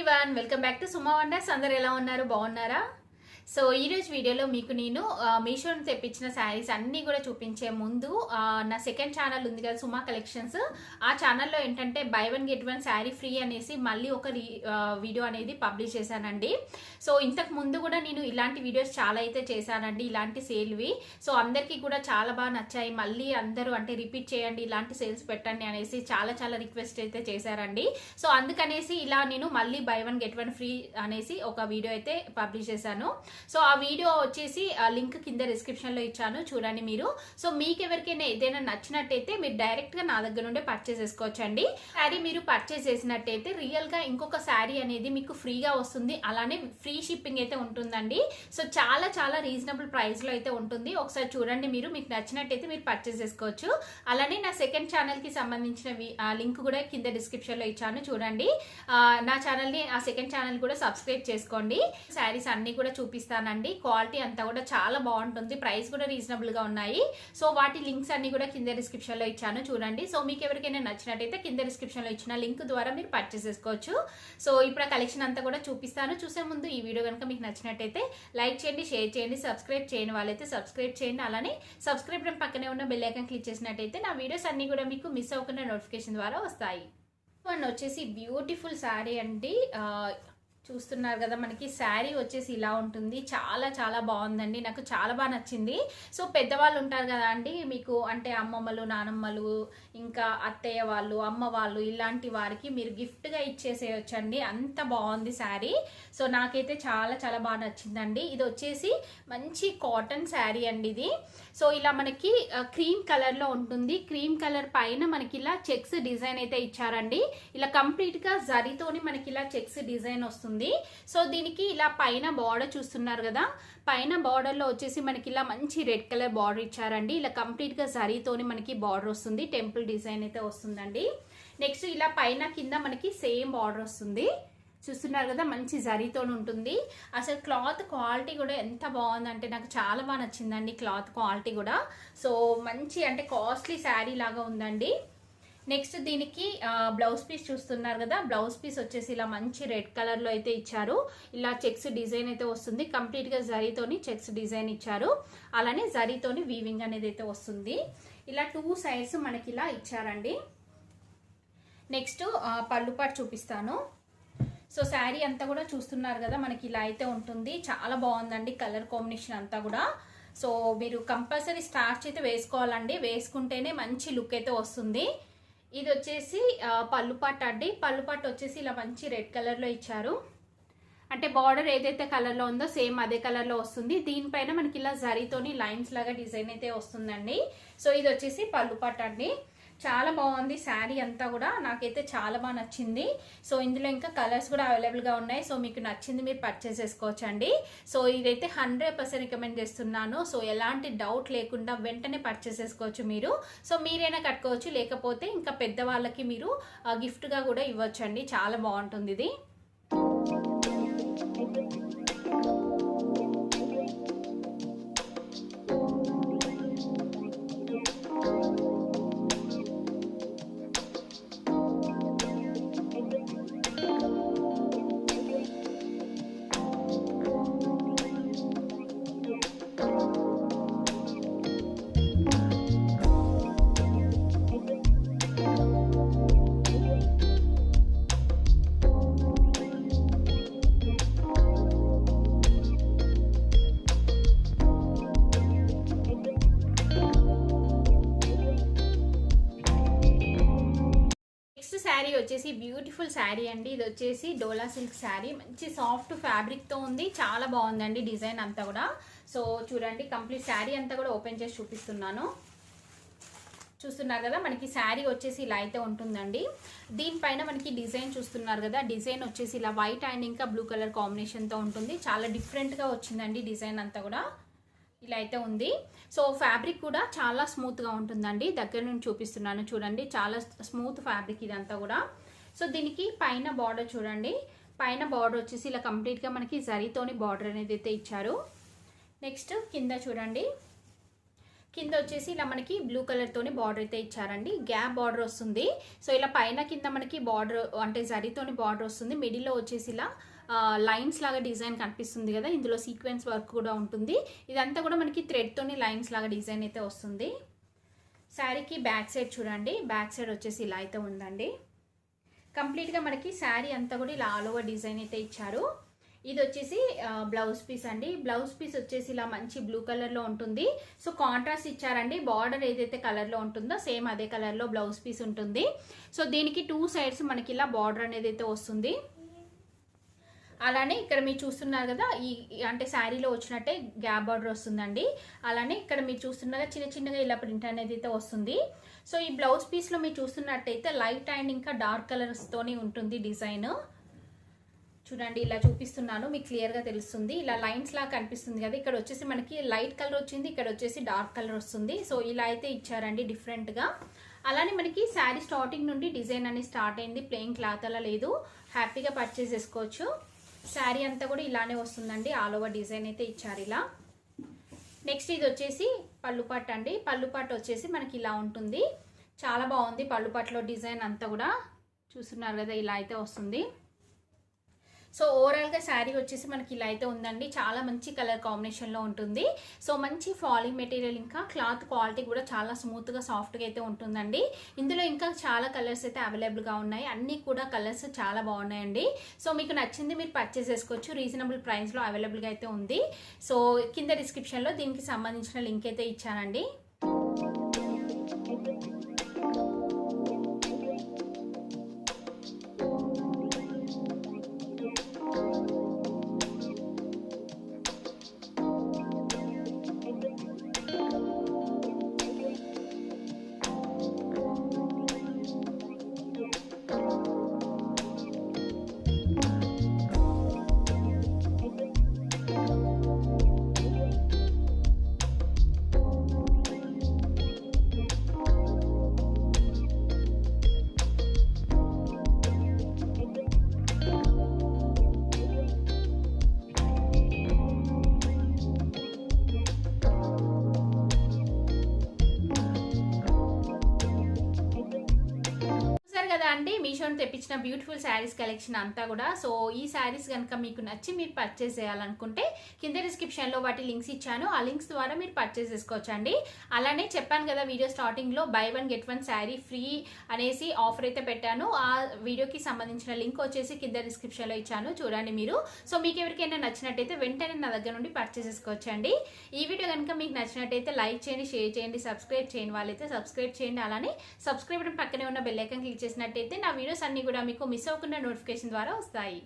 Everyone welcome back to Suma wonders. అందరు ఎలా ఉన్నారు? బాగున్నారా? సో ఈరోజు వీడియోలో మీకు నేను మీషో నుంచి తెప్పించిన శారీస్ అన్నీ కూడా చూపించే ముందు నా సెకండ్ ఛానల్ ఉంది కదా సుమా కలెక్షన్స్, ఆ ఛానల్లో ఏంటంటే by one get one sari free అనేసి మళ్ళీ ఒక వీడియో అనేది పబ్లిష్ చేశానండి. సో ఇంతకు ముందు కూడా నేను ఇలాంటి వీడియోస్ చాలా అయితే చేశానండి, ఇలాంటి సేల్వి. సో అందరికీ కూడా చాలా బాగా నచ్చాయి. మళ్ళీ అందరూ అంటే రిపీట్ చేయండి, ఇలాంటి సేల్స్ పెట్టండి అనేసి చాలా రిక్వెస్ట్ అయితే చేశారండి. సో అందుకనేసి ఇలా నేను మళ్ళీ by one get one free అనేసి ఒక వీడియో అయితే పబ్లిష్ చేశాను. సో ఆ వీడియో వచ్చేసి లింక్ కింద డిస్క్రిప్షన్ లో ఇచ్చాను, చూడండి మీరు. సో మీకు ఎవరికైనా ఏదైనా నచ్చినట్టయితే మీరు డైరెక్ట్ గా నా దగ్గర నుండి పర్చేస్ చేసుకోవచ్చండి. శారీ మీరు పర్చేస్ చేసినట్టయితే రియల్ గా ఇంకొక శారీ అనేది మీకు ఫ్రీగా వస్తుంది, అలానే ఫ్రీ షిప్పింగ్ అయితే ఉంటుందండి. సో చాలా రీజనబుల్ ప్రైస్ లో అయితే ఉంటుంది. ఒకసారి చూడండి మీరు, మీకు నచ్చినట్టయితే మీరు పర్చేస్ చేసుకోవచ్చు. అలానే నా సెకండ్ ఛానల్ కి సంబంధించిన లింక్ కూడా కింద డిస్క్రిప్షన్ లో ఇచ్చాను, చూడండి. నా ఛానల్ ని, ఆ సెకండ్ ఛానల్ కూడా సబ్స్క్రైబ్ చేసుకోండి. శారీస్ అన్ని కూడా చూపిస్తానండి. క్వాలిటీ అంతా కూడా చాలా బాగుంటుంది, ప్రైస్ కూడా రీజనబుల్ గా ఉన్నాయి. సో వాటి లింక్స్ అన్ని కూడా కింద డిస్క్రిప్షన్ లో ఇచ్చాను, చూడండి. సో మీకు ఎవరికైనా నచ్చినట్టయితే కింద డిస్క్రిప్షన్ లో ఇచ్చిన లింక్ ద్వారా మీరు పర్చేస్ చేసుకోవచ్చు. సో ఇప్పుడు ఆ కలెక్షన్ అంతా కూడా చూపిస్తాను. చూసే ముందు ఈ వీడియో కనుక మీకు నచ్చినట్టయితే లైక్ చేయండి, షేర్ చేయండి, సబ్స్క్రైబ్ చేయని వాళ్ళైతే సబ్స్క్రైబ్ చేయండి. అలానే సబ్స్క్రైబ్ పక్కనే ఉన్న బెల్ ఐకాన్ క్లిక్ చేసినట్టయితే నా వీడియోస్ అన్ని కూడా మీకు మిస్ అవ్వకుండా నోటిఫికేషన్ ద్వారా వస్తాయి. వన్ వచ్చేసి బ్యూటిఫుల్ శారీ అండి. చూస్తున్నారు కదా, మనకి శారీ వచ్చేసి ఇలా ఉంటుంది. చాలా బాగుందండి, నాకు చాలా బాగా నచ్చింది. సో పెద్దవాళ్ళు ఉంటారు కదా అండి మీకు, అంటే అమ్మమ్మలు, నానమ్మలు, ఇంకా అత్తయ్య వాళ్ళు, అమ్మ వాళ్ళు, ఇలాంటి వారికి మీరు గిఫ్ట్గా ఇచ్చేసేయచ్చండి, అంత బాగుంది శారీ. సో నాకైతే చాలా బాగా నచ్చిందండి. ఇది వచ్చేసి మంచి కాటన్ శారీ అండి ఇది. సో ఇలా మనకి క్రీమ్ కలర్లో ఉంటుంది. క్రీమ్ కలర్ పైన మనకి ఇలా చెక్స్ డిజైన్ అయితే ఇచ్చారండి. ఇలా కంప్లీట్గా జరీతోని మనకి ఇలా చెక్స్ డిజైన్ వస్తుంది. సో దీనికి ఇలా పైన బార్డర్ చూస్తున్నారు కదా, పైన బార్డర్ లో వచ్చేసి మనకి ఇలా మంచి రెడ్ కలర్ బార్డర్ ఇచ్చారండి. ఇలా కంప్లీట్ గా జరీతోని మనకి బార్డర్ వస్తుంది, టెంపుల్ డిజైన్ అయితే వస్తుందండి. నెక్స్ట్ ఇలా పైన కింద మనకి సేమ్ బార్డర్ వస్తుంది, చూస్తున్నారు కదా, మంచి జరీతో ఉంటుంది. అసలు క్లాత్ క్వాలిటీ కూడా ఎంత బాగుందంటే నాకు చాలా బాగా నచ్చిందండి క్లాత్ క్వాలిటీ కూడా. సో మంచి అంటే కాస్ట్లీ శారీ లాగా ఉందండి. నెక్స్ట్ దీనికి బ్లౌజ్ పీస్ చూస్తున్నారు కదా, బ్లౌజ్ పీస్ వచ్చేసి ఇలా మంచి రెడ్ కలర్ లో అయితే ఇచ్చారు. ఇలా చెక్స్ డిజైన్ అయితే వస్తుంది, కంప్లీట్ గా జరీతోని చెక్స్ డిజైన్ ఇచ్చారు. అలానే జరీతోని వీవింగ్ అనేది అయితే వస్తుంది. ఇలా 2 సైడ్స్ మనకి ఇలా ఇచ్చారండి. నెక్స్ట్ పళ్ళు పాటు చూపిస్తాను. సో శారీ అంతా కూడా చూస్తున్నారు కదా, మనకి ఇలా అయితే ఉంటుంది. చాలా బాగుందండి కలర్ కాంబినేషన్ అంతా కూడా. సో మీరు కంపల్సరీ స్టార్చ్ అయితే వేసుకోవాలండి, వేసుకుంటేనే మంచి లుక్ అయితే వస్తుంది. ఇది వచ్చేసి పళ్ళు పాట అండి. పళ్ళు పాట వచ్చేసి ఇలా మంచి రెడ్ కలర్ లో ఇచ్చారు, అంటే బార్డర్ ఏదైతే కలర్ లో ఉందో సేమ్ అదే కలర్ లో వస్తుంది. దీనిపైన మనకి ఇలా జరీతోని లైన్స్ లాగా డిజైన్ అయితే వస్తుందండి. సో ఇది వచ్చేసి పళ్ళు పాట అండి. చాలా బాగుంది శారీ అంతా కూడా, నాకైతే చాలా బాగా నచ్చింది. సో ఇందులో ఇంకా కలర్స్ కూడా అవైలబుల్గా ఉన్నాయి. సో మీకు నచ్చింది మీరు పర్చేస్ చేసుకోవచ్చు అండి. సో ఇదైతే 100% రికమెండ్ చేస్తున్నాను. సో ఎలాంటి డౌట్ లేకుండా వెంటనే పర్చేస్ చేసుకోవచ్చు మీరు. సో మీరైనా కట్టుకోవచ్చు, లేకపోతే ఇంకా పెద్దవాళ్ళకి మీరు గిఫ్ట్గా కూడా ఇవ్వచ్చు అండి. చాలా బాగుంటుంది ఇది. శారీ వచ్చేసి బ్యూటిఫుల్ శారీ అండి. ఇది వచ్చేసి డోలా సిల్క్ శారీ, మంచి సాఫ్ట్ ఫ్యాబ్రిక్ తో ఉంది, చాలా బాగుందండి డిజైన్ అంతా కూడా. సో చూడండి, కంప్లీట్ శారీ అంతా కూడా ఓపెన్ చేసి చూపిస్తున్నాను. చూస్తున్నారు కదా, మనకి శారీ వచ్చేసి ఇలా అయితే ఉంటుందండి. దీనిపైన మనకి డిజైన్ చూస్తున్నారు కదా, డిజైన్ వచ్చేసి ఇలా వైట్ అండ్ ఇంకా బ్లూ కలర్ కాంబినేషన్ తో ఉంటుంది. చాలా డిఫరెంట్ గా వచ్చిందండి డిజైన్ అంతా కూడా, ఇలా అయితే ఉంది. సో ఫ్యాబ్రిక్ కూడా చాలా స్మూత్ గా ఉంటుందండి. దగ్గర నుంచి చూపిస్తున్నాను చూడండి, చాలా స్మూత్ ఫ్యాబ్రిక్ ఇదంతా కూడా. సో దీనికి పైన బార్డర్ చూడండి, పైన బార్డర్ వచ్చేసి ఇలా కంప్లీట్ గా మనకి జరీతోని బార్డర్ అనేది అయితే ఇచ్చారు. నెక్స్ట్ కింద చూడండి, కింద వచ్చేసి ఇలా మనకి బ్లూ కలర్ తోని బార్డర్ అయితే ఇచ్చారండి, గ్యాప్ బార్డర్ వస్తుంది. సో ఇలా పైన కింద మనకి బార్డర్ అంటే జరీతోని బార్డర్ వస్తుంది, మిడిల్లో వచ్చేసి ఇలా లైన్స్ లాగా డిజైన్ కనిపిస్తుంది కదా, ఇందులో సీక్వెన్స్ వర్క్ కూడా ఉంటుంది. ఇదంతా కూడా మనకి థ్రెడ్ తోని లైన్స్ లాగా డిజైన్ అయితే వస్తుంది. శారీకి బ్యాక్ సైడ్ చూడండి, బ్యాక్ సైడ్ వచ్చేసి ఇలా అయితే ఉందండి. కంప్లీట్గా మనకి శారీ అంతా కూడా ఇలా ఆల్ ఓవర్ డిజైన్ అయితే ఇచ్చారు. ఇది వచ్చేసి బ్లౌజ్ పీస్ అండి. బ్లౌజ్ పీస్ వచ్చేసి ఇలా మంచి బ్లూ కలర్లో ఉంటుంది. సో కాంట్రాస్ట్ ఇచ్చారండి, బార్డర్ ఏదైతే కలర్లో ఉంటుందో సేమ్ అదే కలర్లో బ్లౌజ్ పీస్ ఉంటుంది. సో దీనికి 2 సైడ్స్ మనకి ఇలా బార్డర్ అనేది అయితే వస్తుంది. అలానే ఇక్కడ మీరు చూస్తున్నారు కదా, ఈ అంటే శారీలో వచ్చినట్టే గ్యాప్ బార్డర్ వస్తుందండి. అలానే ఇక్కడ మీరు చూస్తున్నగా చిన్న చిన్నగా ఇలా ప్రింట్ అనేది అయితే వస్తుంది. సో ఈ బ్లౌజ్ పీస్లో మీరు చూస్తున్నట్టయితే లైట్ అండ్ ఇంకా డార్క్ కలర్స్తోనే ఉంటుంది డిజైన్. చూడండి ఇలా చూపిస్తున్నాను, మీకు క్లియర్గా తెలుస్తుంది. ఇలా లైన్స్ లాగా కనిపిస్తుంది కదా, ఇక్కడ వచ్చేసి మనకి లైట్ కలర్ వచ్చింది, ఇక్కడ వచ్చేసి డార్క్ కలర్ వస్తుంది. సో ఇలా అయితే ఇచ్చారండి డిఫరెంట్గా. అలానే మనకి శారీ స్టార్టింగ్ నుండి డిజైన్ అనేది స్టార్ట్ అయింది, ప్లెయిన్ క్లాత్ అలా లేదు, హ్యాపీగా పర్చేస్ చేసుకోవచ్చు. శారీ అంతా కూడా ఇలానే వస్తుందండి, ఆల్ ఓవర్ డిజైన్ అయితే ఇచ్చారు ఇలా. నెక్స్ట్ ఇది వచ్చేసి పళ్ళుపాట్ అండి. పళ్ళుపాట్ వచ్చేసి మనకి ఇలా ఉంటుంది, చాలా బాగుంది. పళ్ళుపాట్లో డిజైన్ అంతా కూడా చూస్తున్నారు కదా, ఇలా అయితే వస్తుంది. సో ఓవరాల్గా శారీ వచ్చేసి మనకి ఇలా అయితే ఉందండి, చాలా మంచి కలర్ కాంబినేషన్లో ఉంటుంది. సో మంచి ఫాలింగ్ మెటీరియల్, ఇంకా క్లాత్ క్వాలిటీ కూడా చాలా స్మూత్గా సాఫ్ట్గా అయితే ఉంటుందండి. ఇందులో ఇంకా చాలా కలర్స్ అయితే అవైలబుల్గా ఉన్నాయి, అన్నీ కూడా కలర్స్ చాలా బాగున్నాయండి. సో మీకు నచ్చింది మీరు పర్చేస్ చేసుకోవచ్చు, రీజనబుల్ ప్రైస్లో అవైలబుల్గా అయితే ఉంది. సో కింద డిస్క్రిప్షన్లో దీనికి సంబంధించిన లింక్ అయితే ఇచ్చానండి. కదా అండి, మీషోని తెప్పించిన బ్యూటిఫుల్ శారీస్ కలెక్షన్ అంతా కూడా. సో ఈ శారీస్ కనుక మీకు నచ్చి మీరు పర్చేస్ చేయాలనుకుంటే కింద డిస్క్రిప్షన్లో వాటి లింక్స్ ఇచ్చాను, ఆ లింక్స్ ద్వారా మీరు పర్చేస్ చేసుకోవచ్చు అండి. అలానే చెప్పాను కదా వీడియో స్టార్టింగ్లో బై 1 get 1 శారీ ఫ్రీ అనేసి ఆఫర్ అయితే పెట్టాను. ఆ వీడియోకి సంబంధించిన లింక్ వచ్చేసి కింద డిస్క్రిప్షన్లో ఇచ్చాను, చూడండి మీరు. సో మీకు ఎవరికైనా నచ్చినట్టయితే వెంటనే నా దగ్గర నుండి పర్చేస్ చేసుకోవచ్చు అండి. ఈ వీడియో కనుక మీకు నచ్చినట్టయితే లైక్ చేయండి, షేర్ చేయండి, సబ్స్క్రైబ్ చేయని వాళ్ళైతే సబ్స్క్రైబ్ చేయండి. అలానే సబ్స్క్రైబ్ పక్కనే ఉన్న బెల్ ఐకాన్ క్లిక్ చేసినట్టయితే నా వీడియోస్ అన్ని కూడా మీకు మిస్ అవ్వకుండా నోటిఫికేషన్ ద్వారా వస్తాయి.